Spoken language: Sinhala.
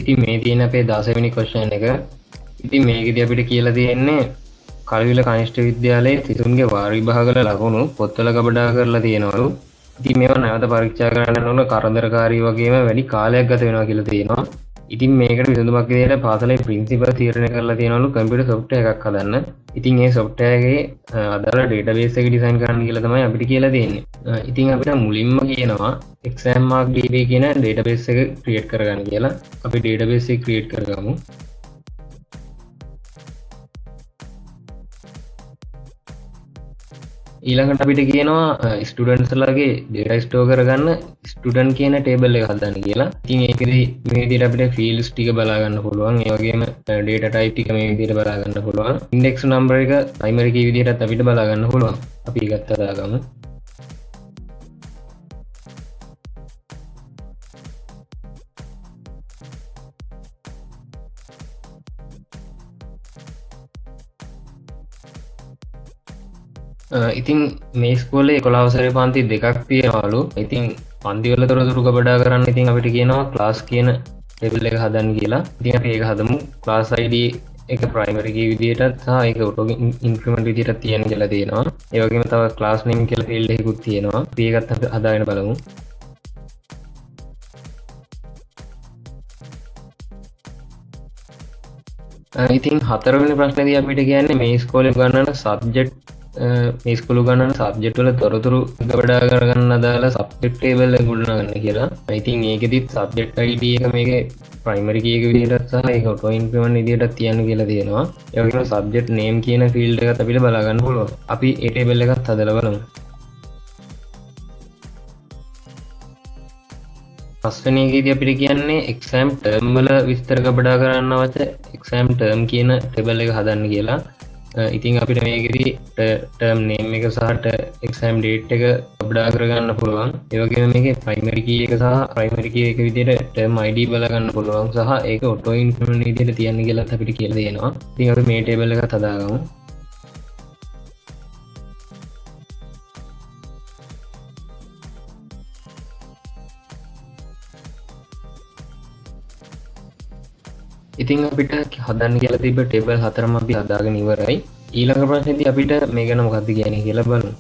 ඉතින් මේ තියෙන අපේ 16 වෙනි ක්වෙස්චන් එක. ඉතින් මේකෙදි අපිට කියලා තියෙන්නේ කලවිල කනිෂ්ඨ විද්‍යාලයේ සිසුන්ගේ වාර විභාගවල ලකුණු පොත්වල ගබඩා කරලා තියෙනවලු. ඉතින් මේවා නැවත පරීක්ෂා කරන්න ඕන කරදරකාරී වගේම වැඩි කාලයක් ගත වෙනවා කියලා තියෙනවා. ඉතින් මේකට විසඳුමක් විදිහට පාසලේ ප්‍රින්සිපල් තීරණය කරලා තියෙනවලු කම්පියුටර් සොෆ්ට්වෙයාර් එකක් හදන්න. ඉතින් මේ සොෆ්ට්වෙයාර් එකේ අදාළ ඩේටාබේස් එක ඩිසයින් කරන්න කියලා තමයි අපිට කියලා තියෙන්නේ. ඉතින් අපිට මුලින්ම කියනවා exam mark db කියන ඩේටාබේස් එක ක්‍රියේට් කරගන්න කියලා. අපි ඩේටාබේස් එක ක්‍රියේට් කරගමු. ඊළඟට අපිට කියනවා ස්ටුඩන්ට්ස් ලගේ ඩේටා ස්ටෝර් කරගන්න ස්ටුඩන්ට් කියන ටේබල් එක හදන්න කියලා. ඉතින් ඒකෙදි මේ විදිහට අපිට ෆීල්ඩ්ස් ටික බලා ගන්න පුළුවන්. ඒ වගේම ඩේටා ටයිප් ටික මේ විදිහට බලා ගන්න පුළුවන්. ඉන්ඩෙක්ස් නම්බර් එක ප්‍රයිමරි කී විදිහටත් අපිට බලා ගන්න පුළුවන්. අපි ඒකත් හදාගමු. ඉතින් මේ ස්කෝලේ 11 වසරේ පන්ති දෙකක් තියෙනවලු. ඉතින් පන්ති වල තොරතුරු ගබඩා කරන්න ඉතින් අපිට කියනවා ක්ලාස් කියන ටේබල් එක හදන්න කියලා. ඉතින් අපි ඒක හදමු. ක්ලාස් ID එක ප්‍රයිමරි කී විදිහටත් සහ ඒක ඔටෝ ඉන්ක්‍රිමන්ට් විදිහටත් තියන්න කියලා තියෙනවා. ඒ වගේම තව ක්ලාස් නේම් කියලා ෆීල්ඩ් එකකුත් තියෙනවා. අපි ඒකත් හදාගෙන බලමු. ඉතින් හතරවෙනි ප්‍රශ්නේදී අපිට කියන්නේ මේ ඉස්කෝලේ උගන්වන සබ්ජෙක්ට් මේ ස්කූල් ගණන සබ්ජෙක්ට් වල තොරතුරු ගබඩා කරගන්න අදාළ සබ්ජෙක්ට් ටේබල් එක ගොඩනගන්න කියලා. ඉතින් ඒකෙදිත් සබ්ජෙක්ට් ID එක මේකේ ප්‍රයිමරි කී එක විදිහටත් සහ ඒක ඔටෝ ඉන්ක්‍රිමන්ට් විදිහටත් තියන්න කියලා තියෙනවා. ඒ වගේම සබ්ජෙක්ට් නේම් කියන ෆීල්ඩ් එකත් අපිට බලා ගන්න පුළුවන්. අපි ඒ ටේබල් එකත් හදලා බලමු. පස්වෙනි එකේදී අපිට කියන්නේ එක්සෑම් ටර්ම් වල විස්තර ගබඩා කරන්න අවශ්‍ය එක්සෑම් ටර්ම් කියන ටේබල් එක හදන්න කියලා. ඉතින් අපිට මේකෙදි ටර්ම් නේම් එක සහ එක්සෑම් ඩේට් එක ගබඩා කරගන්න පුළුවන්. ඒ වගේම මේකේ ප්‍රයිමරි කී එක සහ ප්‍රයිමරි කී එක විදිහට ටර්ම් ID බලා ගන්න පුළුවන් සහ ඒක ඔටෝ ඉන්ක්‍රිමන්ට් විදිහට තියන්න කියලාත් අපිට කියලා දෙනවා. ඉතින් අපි මේ ටේබල් එකත් හදාගමු. ඉතින් අපිට හදන්න කියලා තිබ්බ ටේබල් හතරම අපි හදාගෙන ඉවරයි. ඊළඟ ප්‍රශ්නේදී අපිට මේ ගැන මොකක්ද කියන්නේ කියලා බලමු.